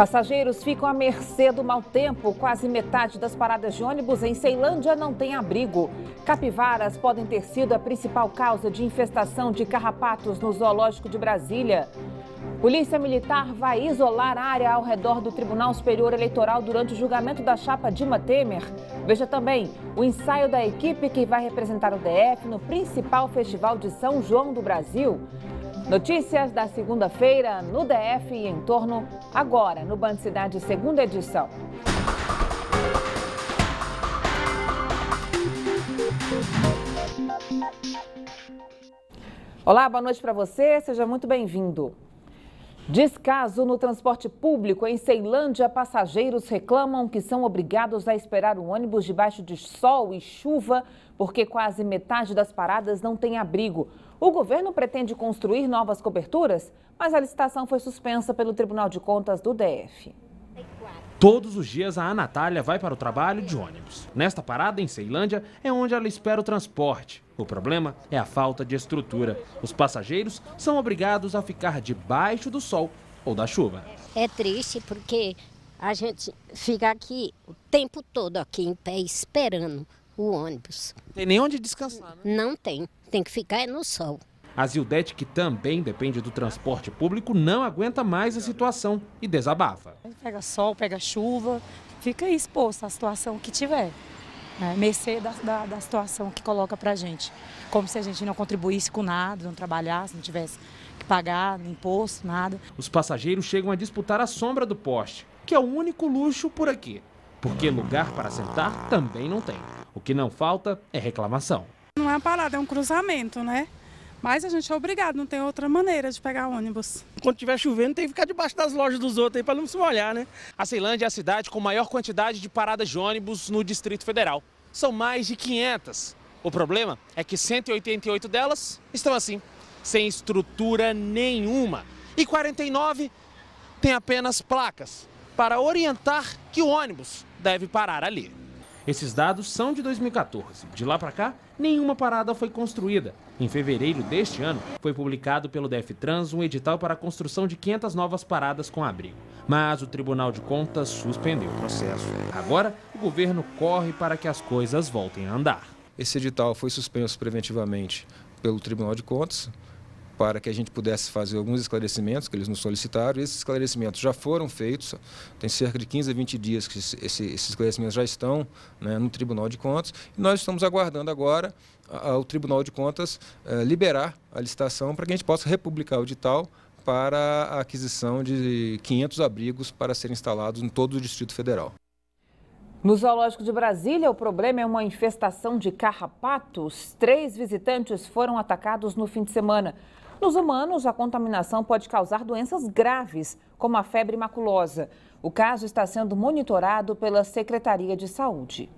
Passageiros ficam à mercê do mau tempo. Quase metade das paradas de ônibus em Ceilândia não tem abrigo. Capivaras podem ter sido a principal causa de infestação de carrapatos no Zoológico de Brasília. Polícia Militar vai isolar a área ao redor do Tribunal Superior Eleitoral durante o julgamento da chapa Dilma Temer. Veja também o ensaio da equipe que vai representar o DF no principal festival de São João do Brasil. Notícias da segunda-feira no DF e em torno, agora no Band Cidade, segunda edição. Olá, boa noite para você, seja muito bem-vindo. Descaso no transporte público. Em Ceilândia, passageiros reclamam que são obrigados a esperar o ônibus debaixo de sol e chuva porque quase metade das paradas não tem abrigo. O governo pretende construir novas coberturas, mas a licitação foi suspensa pelo Tribunal de Contas do DF. Todos os dias a Natália vai para o trabalho de ônibus. Nesta parada em Ceilândia é onde ela espera o transporte. O problema é a falta de estrutura. Os passageiros são obrigados a ficar debaixo do sol ou da chuva. É triste porque a gente fica aqui o tempo todo aqui em pé esperando o ônibus. Tem nem onde descansar, né? Não tem, tem que ficar no sol. A Zildete, que também depende do transporte público, não aguenta mais a situação e desabafa. Pega sol, pega chuva, fica exposto à situação que tiver. Mercê da situação que coloca pra gente. Como se a gente não contribuísse com nada, não trabalhasse, não tivesse que pagar imposto, nada. Os passageiros chegam a disputar a sombra do poste, que é o único luxo por aqui. Porque lugar para sentar também não tem. O que não falta é reclamação. Não é uma parada, é um cruzamento, né? Mas a gente é obrigado, não tem outra maneira de pegar ônibus. Quando estiver chovendo, tem que ficar debaixo das lojas dos outros aí para não se molhar, né? A Ceilândia é a cidade com maior quantidade de paradas de ônibus no Distrito Federal. São mais de 500. O problema é que 188 delas estão assim, sem estrutura nenhuma. E 49 têm apenas placas para orientar que o ônibus deve parar ali. Esses dados são de 2014. De lá para cá, nenhuma parada foi construída. Em fevereiro deste ano, foi publicado pelo DFTrans um edital para a construção de 500 novas paradas com abrigo. Mas o Tribunal de Contas suspendeu o processo. Agora, o governo corre para que as coisas voltem a andar. Esse edital foi suspenso preventivamente pelo Tribunal de Contas para que a gente pudesse fazer alguns esclarecimentos que eles nos solicitaram. Esses esclarecimentos já foram feitos, tem cerca de 15 a 20 dias que esses esclarecimentos já estão, né, no Tribunal de Contas. E nós estamos aguardando agora o Tribunal de Contas liberar a licitação para que a gente possa republicar o edital para a aquisição de 500 abrigos para serem instalados em todo o Distrito Federal. No Zoológico de Brasília, o problema é uma infestação de carrapatos. 3 visitantes foram atacados no fim de semana. Nos humanos, a contaminação pode causar doenças graves, como a febre maculosa. O caso está sendo monitorado pela Secretaria de Saúde.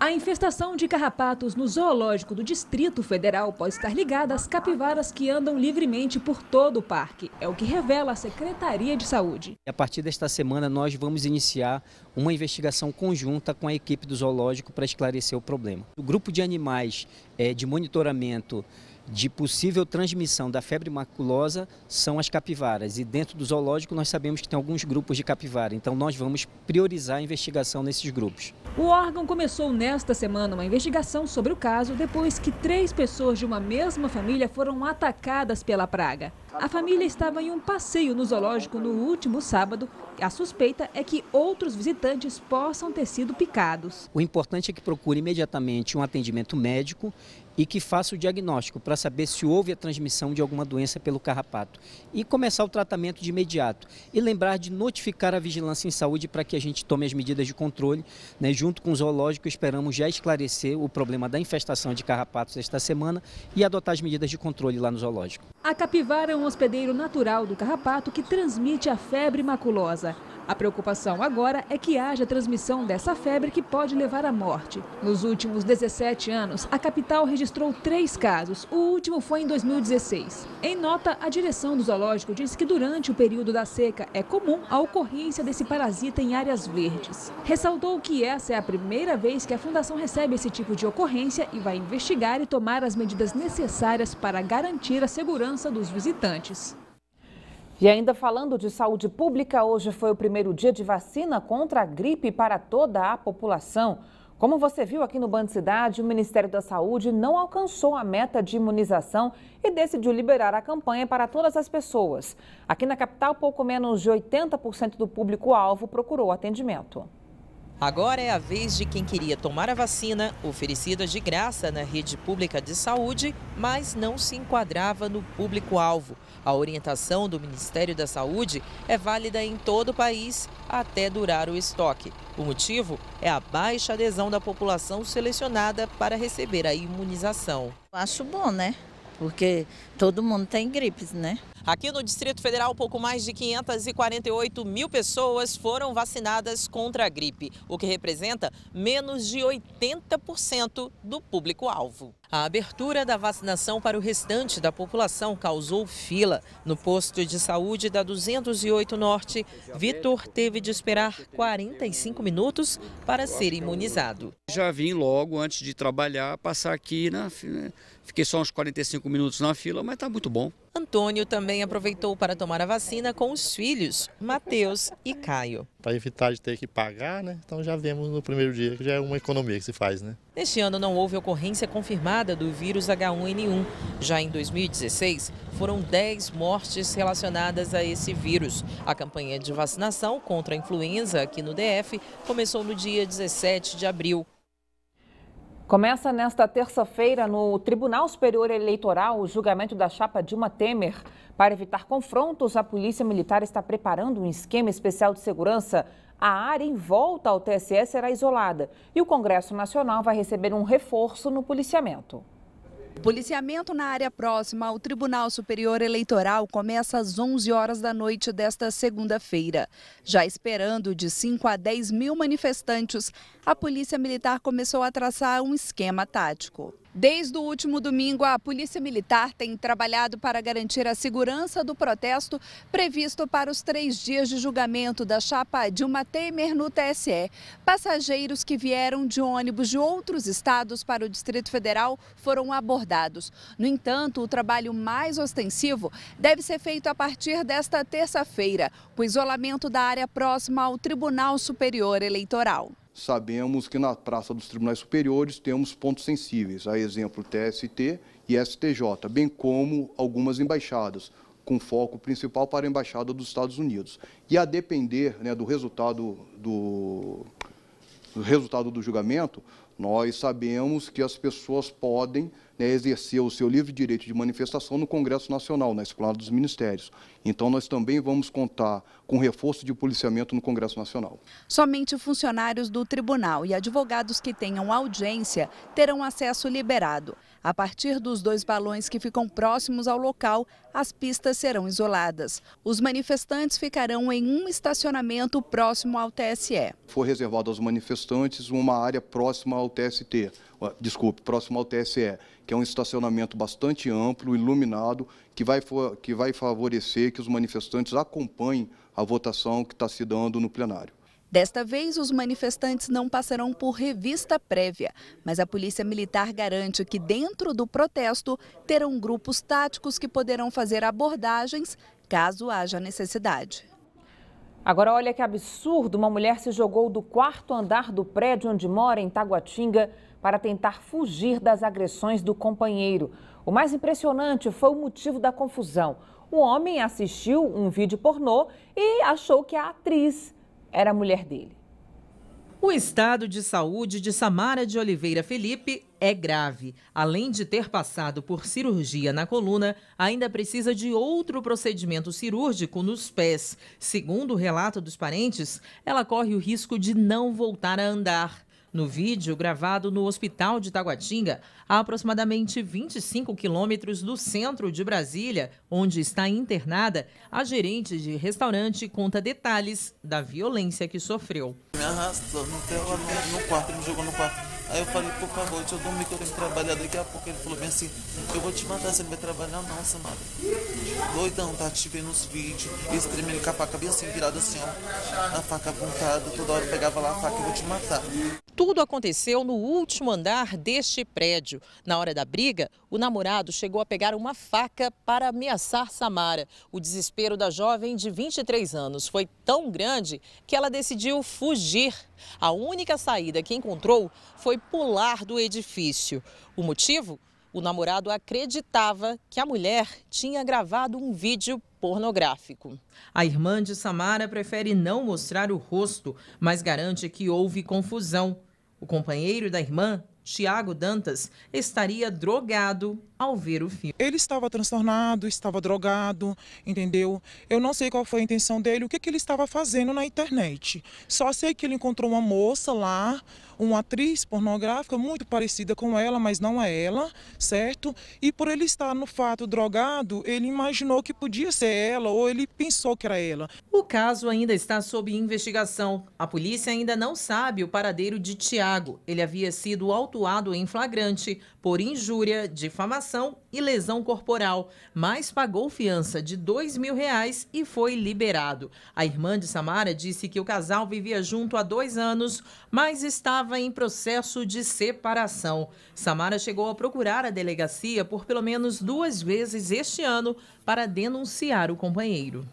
A infestação de carrapatos no zoológico do Distrito Federal pode estar ligada às capivaras que andam livremente por todo o parque. É o que revela a Secretaria de Saúde. A partir desta semana, nós vamos iniciar uma investigação conjunta com a equipe do zoológico para esclarecer o problema. O grupo de animais de monitoramento de possível transmissão da febre maculosa são as capivaras. E dentro do zoológico nós sabemos que tem alguns grupos de capivara, então nós vamos priorizar a investigação nesses grupos. O órgão começou nesta semana uma investigação sobre o caso depois que 3 pessoas de uma mesma família foram atacadas pela praga. A família estava em um passeio no zoológico no último sábado. A suspeita é que outros visitantes possam ter sido picados. O importante é que procure imediatamente um atendimento médico e que faça o diagnóstico para saber se houve a transmissão de alguma doença pelo carrapato e começar o tratamento de imediato. E lembrar de notificar a Vigilância em Saúde para que a gente tome as medidas de controle, né? Junto com o zoológico, esperamos já esclarecer o problema da infestação de carrapatos esta semana e adotar as medidas de controle lá no zoológico. A capivara é um hospedeiro natural do carrapato que transmite a febre maculosa. A preocupação agora é que haja transmissão dessa febre que pode levar à morte. Nos últimos 17 anos, a capital registrou 3 casos. O último foi em 2016. Em nota, a direção do zoológico disse que durante o período da seca é comum a ocorrência desse parasita em áreas verdes. Ressaltou que essa é a primeira vez que a fundação recebe esse tipo de ocorrência e vai investigar e tomar as medidas necessárias para garantir a segurança dos visitantes. E ainda falando de saúde pública, hoje foi o primeiro dia de vacina contra a gripe para toda a população. Como você viu aqui no Band Cidade, o Ministério da Saúde não alcançou a meta de imunização e decidiu liberar a campanha para todas as pessoas. Aqui na capital, pouco menos de 80% do público-alvo procurou atendimento. Agora é a vez de quem queria tomar a vacina, oferecida de graça na rede pública de saúde, mas não se enquadrava no público-alvo. A orientação do Ministério da Saúde é válida em todo o país até durar o estoque. O motivo é a baixa adesão da população selecionada para receber a imunização. Acho bom, né? Porque todo mundo tem gripes, né? Aqui no Distrito Federal, pouco mais de 548 mil pessoas foram vacinadas contra a gripe, o que representa menos de 80% do público-alvo. A abertura da vacinação para o restante da população causou fila. No posto de saúde da 208 Norte, Vitor teve de esperar 45 minutos para ser imunizado. Já vim logo antes de trabalhar, passar aqui, fiquei só uns 45 minutos na fila, mas está muito bom. Antônio também aproveitou para tomar a vacina com os filhos, Matheus e Caio. Para evitar de ter que pagar, né? Então já vemos no primeiro dia que já é uma economia que se faz, né? Neste ano não houve ocorrência confirmada do vírus H1N1. Já em 2016, foram 10 mortes relacionadas a esse vírus. A campanha de vacinação contra a influenza aqui no DF começou no dia 17 de abril. Começa nesta terça-feira no Tribunal Superior Eleitoral o julgamento da chapa Dilma Temer. Para evitar confrontos, a Polícia Militar está preparando um esquema especial de segurança. A área em volta ao TSE será isolada e o Congresso Nacional vai receber um reforço no policiamento. O policiamento na área próxima ao Tribunal Superior Eleitoral começa às 11 horas da noite desta segunda-feira. Já esperando de 5 a 10 mil manifestantes, a Polícia Militar começou a traçar um esquema tático. Desde o último domingo, a Polícia Militar tem trabalhado para garantir a segurança do protesto previsto para os 3 dias de julgamento da chapa Dilma Temer no TSE. Passageiros que vieram de ônibus de outros estados para o Distrito Federal foram abordados. No entanto, o trabalho mais ostensivo deve ser feito a partir desta terça-feira, com o isolamento da área próxima ao Tribunal Superior Eleitoral. Sabemos que na Praça dos Tribunais Superiores temos pontos sensíveis, a exemplo TST e STJ, bem como algumas embaixadas, com foco principal para a Embaixada dos Estados Unidos. E a depender do resultado do julgamento, nós sabemos que as pessoas podem exercer o seu livre direito de manifestação no Congresso Nacional, na Esplanada dos Ministérios. Então, nós também vamos contar com reforço de policiamento no Congresso Nacional. Somente funcionários do tribunal e advogados que tenham audiência terão acesso liberado. A partir dos 2 balões que ficam próximos ao local, as pistas serão isoladas. Os manifestantes ficarão em um estacionamento próximo ao TSE. Foi reservado aos manifestantes uma área próxima ao próximo ao TSE, que é um estacionamento bastante amplo, iluminado, que vai favorecer que os manifestantes acompanhem a votação que está se dando no plenário. Desta vez, os manifestantes não passarão por revista prévia, mas a Polícia Militar garante que dentro do protesto terão grupos táticos que poderão fazer abordagens caso haja necessidade. Agora, olha que absurdo, uma mulher se jogou do 4º andar do prédio onde mora, em Taguatinga, para tentar fugir das agressões do companheiro. O mais impressionante foi o motivo da confusão. O homem assistiu um vídeo pornô e achou que a atriz era a mulher dele. O estado de saúde de Samara de Oliveira Felipe é grave. Além de ter passado por cirurgia na coluna, ainda precisa de outro procedimento cirúrgico nos pés. Segundo o relato dos parentes, ela corre o risco de não voltar a andar. No vídeo, gravado no Hospital de Taguatinga, a aproximadamente 25 quilômetros do centro de Brasília, onde está internada, a gerente de restaurante conta detalhes da violência que sofreu. Me arrastou no quarto, me jogou no quarto. Aí eu falei, por favor, deixa eu dormir que eu tenho que trabalhar. Daqui a pouco ele falou bem assim, eu vou te matar, você não vai trabalhar não, Samara. Doidão, tá te vendo nos vídeos, esse tremendo com a faca bem assim, virada assim, ó. A faca apontada, toda hora eu pegava lá a faca e vou te matar. Tudo aconteceu no último andar deste prédio. Na hora da briga, o namorado chegou a pegar uma faca para ameaçar Samara. O desespero da jovem de 23 anos foi tão grande que ela decidiu fugir. A única saída que encontrou foi pular do edifício. O motivo? O namorado acreditava que a mulher tinha gravado um vídeo pornográfico. A irmã de Samara prefere não mostrar o rosto, mas garante que houve confusão. O companheiro da irmã, Tiago Dantas, estaria drogado ao ver o filme. Ele estava transtornado, estava drogado, entendeu? Eu não sei qual foi a intenção dele, o que ele estava fazendo na internet. Só sei que ele encontrou uma moça lá, uma atriz pornográfica muito parecida com ela, mas não é ela, certo? E por ele estar no fato drogado, ele imaginou que podia ser ela ou ele pensou que era ela. O caso ainda está sob investigação. A polícia ainda não sabe o paradeiro de Tiago. Ele havia sido autuado em flagrante por injúria, difamação e lesão corporal, mas pagou fiança de R$2.000 e foi liberado. A irmã de Samara disse que o casal vivia junto há 2 anos, mas estava em processo de separação. Samara chegou a procurar a delegacia por pelo menos 2 vezes este ano para denunciar o companheiro.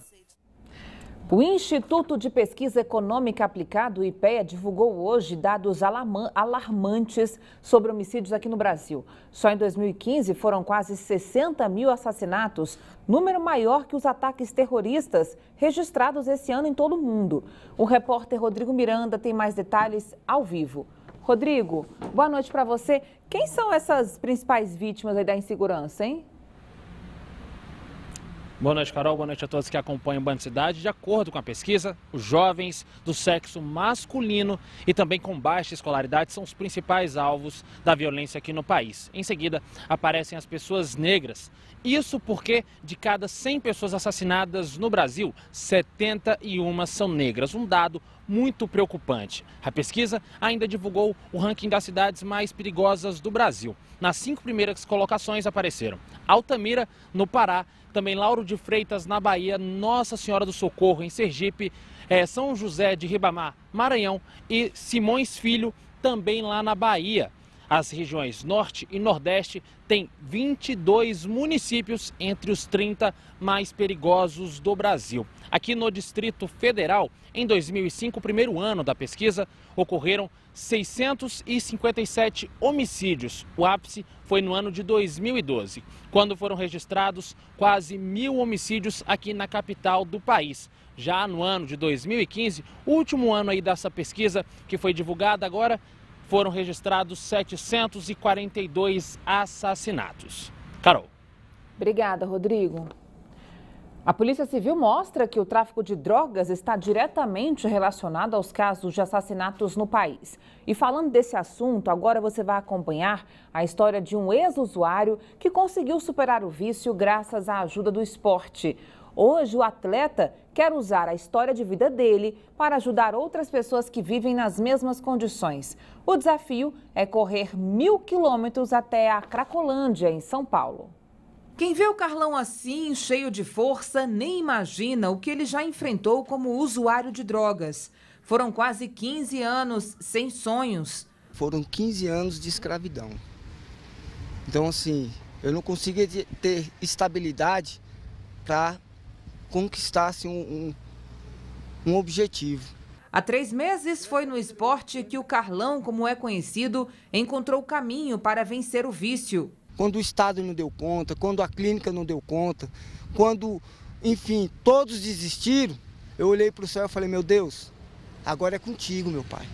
O Instituto de Pesquisa Econômica Aplicada, o IPEA, divulgou hoje dados alarmantes sobre homicídios aqui no Brasil. Só em 2015 foram quase 60 mil assassinatos, número maior que os ataques terroristas registrados esse ano em todo o mundo. O repórter Rodrigo Miranda tem mais detalhes ao vivo. Rodrigo, boa noite para você. Quem são essas principais vítimas aí da insegurança, hein? Boa noite, Carol. Boa noite a todos que acompanham o Band Cidade. De acordo com a pesquisa, os jovens do sexo masculino e também com baixa escolaridade são os principais alvos da violência aqui no país. Em seguida, aparecem as pessoas negras. Isso porque de cada 100 pessoas assassinadas no Brasil, 71 são negras. Um dado muito preocupante. A pesquisa ainda divulgou o ranking das cidades mais perigosas do Brasil. Nas 5 primeiras colocações apareceram Altamira, no Pará, também Lauro de Freitas, na Bahia, Nossa Senhora do Socorro, em Sergipe, São José de Ribamar, Maranhão e Simões Filho, também lá na Bahia. As regiões Norte e Nordeste têm 22 municípios entre os 30 mais perigosos do Brasil. Aqui no Distrito Federal, em 2005, o primeiro ano da pesquisa, ocorreram 657 homicídios. O ápice foi no ano de 2012, quando foram registrados quase 1.000 homicídios aqui na capital do país. Já no ano de 2015, o último ano aí dessa pesquisa, que foi divulgada agora, foram registrados 742 assassinatos. Carol. Obrigada, Rodrigo. A Polícia Civil mostra que o tráfico de drogas está diretamente relacionado aos casos de assassinatos no país. E falando desse assunto, agora você vai acompanhar a história de um ex-usuário que conseguiu superar o vício graças à ajuda do esporte. Hoje, o atleta quer usar a história de vida dele para ajudar outras pessoas que vivem nas mesmas condições. O desafio é correr 1.000 quilômetros até a Cracolândia, em São Paulo. Quem vê o Carlão assim, cheio de força, nem imagina o que ele já enfrentou como usuário de drogas. Foram quase 15 anos sem sonhos. Foram 15 anos de escravidão. Então, assim, eu não conseguia ter estabilidade para conquistar assim, um objetivo. Há 3 meses foi no esporte que o Carlão, como é conhecido, encontrou o caminho para vencer o vício. Quando o Estado não deu conta, quando a clínica não deu conta, quando, enfim, todos desistiram, eu olhei para o céu e falei, meu Deus, agora é contigo, meu pai.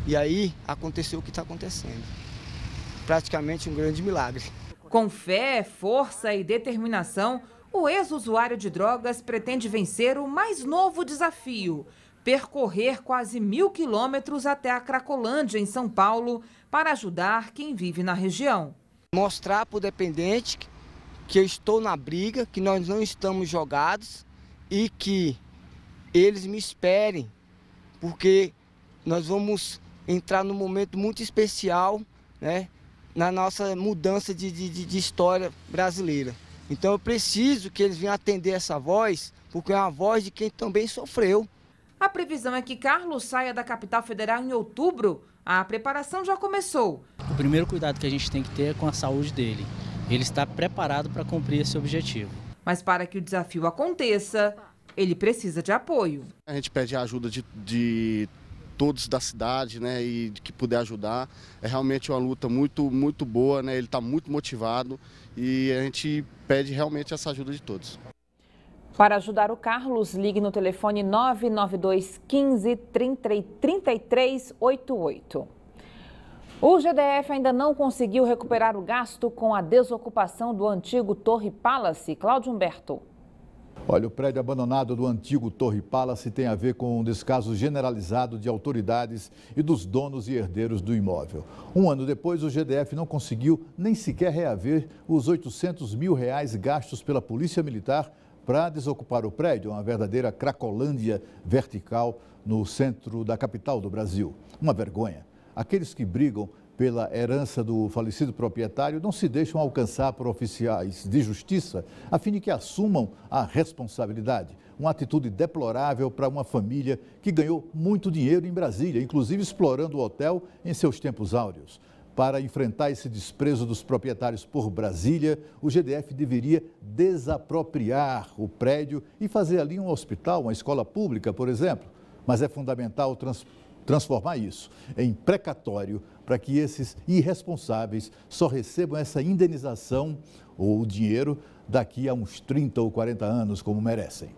E aí aconteceu o que está acontecendo. Praticamente um grande milagre. Com fé, força e determinação, o ex-usuário de drogas pretende vencer o mais novo desafio: percorrer quase 1.000 quilômetros até a Cracolândia, em São Paulo, para ajudar quem vive na região. Mostrar para o dependente que eu estou na briga, que nós não estamos jogados e que eles me esperem, porque nós vamos entrar num momento muito especial, né, na nossa mudança de história brasileira. Então eu preciso que eles venham atender essa voz, porque é uma voz de quem também sofreu. A previsão é que Carlos saia da capital federal em outubro. A preparação já começou. O primeiro cuidado que a gente tem que ter é com a saúde dele. Ele está preparado para cumprir esse objetivo. Mas para que o desafio aconteça, ele precisa de apoio. A gente pede a ajuda de todos da cidade, né, e que puder ajudar. É realmente uma luta muito boa, né, ele está muito motivado e a gente pede realmente essa ajuda de todos. Para ajudar o Carlos, ligue no telefone 992 15 3388. O GDF ainda não conseguiu recuperar o gasto com a desocupação do antigo Torre Palace. Cláudio Humberto. Olha, o prédio abandonado do antigo Torre Palace tem a ver com um descaso generalizado de autoridades e dos donos e herdeiros do imóvel. Um ano depois, o GDF não conseguiu nem sequer reaver os R$800 mil gastos pela Polícia Militar para desocupar o prédio, uma verdadeira cracolândia vertical no centro da capital do Brasil. Uma vergonha. Aqueles que brigam pela herança do falecido proprietário não se deixam alcançar por oficiais de justiça a fim de que assumam a responsabilidade. Uma atitude deplorável para uma família que ganhou muito dinheiro em Brasília, inclusive explorando o hotel em seus tempos áureos. Para enfrentar esse desprezo dos proprietários por Brasília, o GDF deveria desapropriar o prédio e fazer ali um hospital, uma escola pública, por exemplo. Mas é fundamental transformar isso em precatório para que esses irresponsáveis só recebam essa indenização ou dinheiro daqui a uns 30 ou 40 anos, como merecem.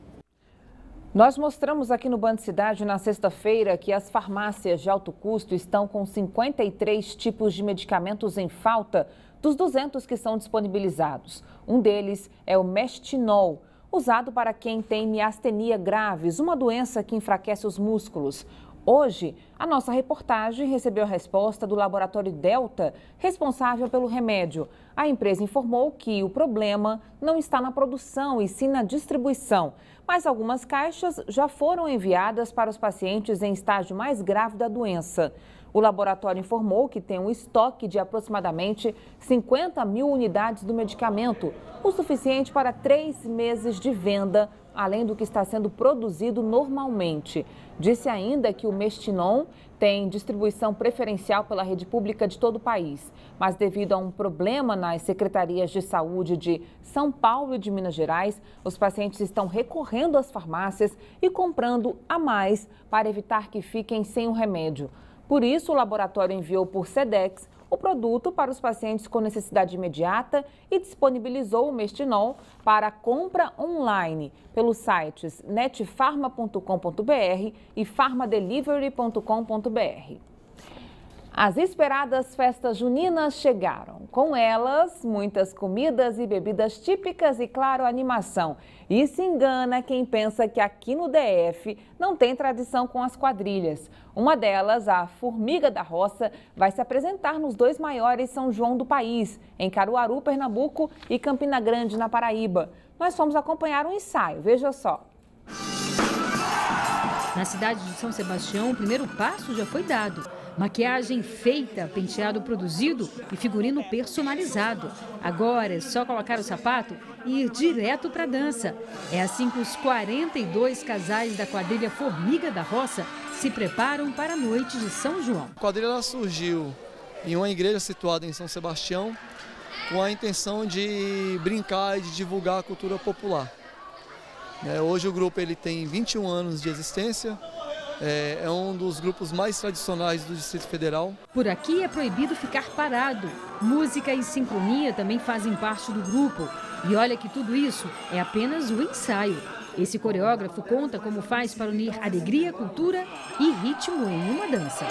Nós mostramos aqui no Band Cidade na sexta-feira que as farmácias de alto custo estão com 53 tipos de medicamentos em falta dos 200 que são disponibilizados. Um deles é o Mestinol, usado para quem tem miastenia graves, uma doença que enfraquece os músculos. Hoje, a nossa reportagem recebeu a resposta do laboratório Delta, responsável pelo remédio. A empresa informou que o problema não está na produção e sim na distribuição. Mas algumas caixas já foram enviadas para os pacientes em estágio mais grave da doença. O laboratório informou que tem um estoque de aproximadamente 50 mil unidades do medicamento, o suficiente para 3 meses de venda, além do que está sendo produzido normalmente. Disse ainda que o Mestinol tem distribuição preferencial pela rede pública de todo o país, mas devido a um problema nas secretarias de saúde de São Paulo e de Minas Gerais, os pacientes estão recorrendo às farmácias e comprando a mais para evitar que fiquem sem o remédio. Por isso, o laboratório enviou por Sedex o produto para os pacientes com necessidade imediata e disponibilizou o Mestinol para compra online pelos sites netfarma.com.br e farmadelivery.com.br. As esperadas festas juninas chegaram. Com elas, muitas comidas e bebidas típicas e, claro, animação. E se engana quem pensa que aqui no DF não tem tradição com as quadrilhas. Uma delas, a Formiga da Roça, vai se apresentar nos 2 maiores São João do país, em Caruaru, Pernambuco e Campina Grande, na Paraíba. Nós fomos acompanhar um ensaio, veja só. Na cidade de São Sebastião, o primeiro passo já foi dado. Maquiagem feita, penteado produzido e figurino personalizado. Agora é só colocar o sapato e ir direto para a dança. É assim que os 42 casais da quadrilha Formiga da Roça se preparam para a noite de São João. A quadrilha ela surgiu em uma igreja situada em São Sebastião com a intenção de brincar e de divulgar a cultura popular. Hoje o grupo ele tem 21 anos de existência. É um dos grupos mais tradicionais do Distrito Federal. Por aqui é proibido ficar parado. Música e sincronia também fazem parte do grupo. E olha que tudo isso é apenas o ensaio. Esse coreógrafo conta como faz para unir alegria, cultura e ritmo em uma dança.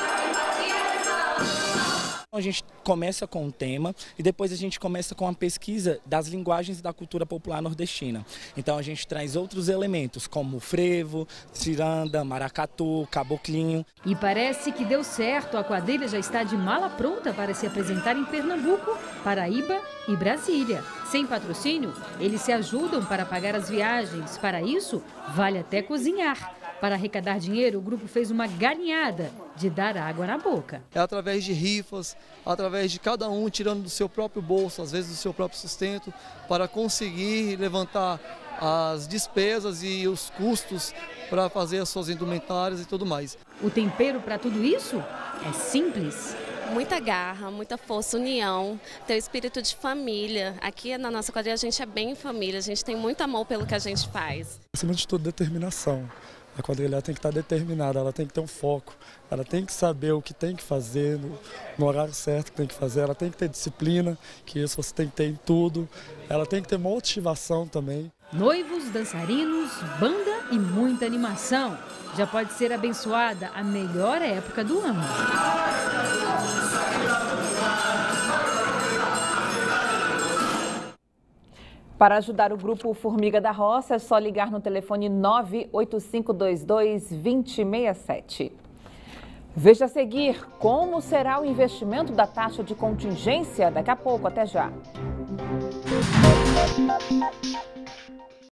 A gente começa com um tema e depois a gente começa com a pesquisa das linguagens da cultura popular nordestina. Então a gente traz outros elementos como frevo, ciranda, maracatu, caboclinho. E parece que deu certo, a quadrilha já está de mala pronta para se apresentar em Pernambuco, Paraíba e Brasília. Sem patrocínio, eles se ajudam para pagar as viagens. Para isso, vale até cozinhar. Para arrecadar dinheiro, o grupo fez uma galinhada de dar água na boca. É através de rifas, através de cada um tirando do seu próprio bolso, às vezes do seu próprio sustento, para conseguir levantar as despesas e os custos para fazer as suas indumentárias e tudo mais. O tempero para tudo isso é simples. Muita garra, muita força, união, ter o espírito de família. Aqui na nossa quadrilha a gente é bem família, a gente tem muito amor pelo que a gente faz. Acima de tudo, determinação. A quadrilha tem que estar determinada, ela tem que ter um foco, ela tem que saber o que tem que fazer, no horário certo que tem que fazer, ela tem que ter disciplina, que isso você tem que ter em tudo, ela tem que ter motivação também. Noivos, dançarinos, banda e muita animação. Já pode ser abençoada a melhor época do ano. Para ajudar o Grupo Formiga da Roça, é só ligar no telefone 98522-2067. Veja a seguir como será o investimento da taxa de contingência. Daqui a pouco, até já.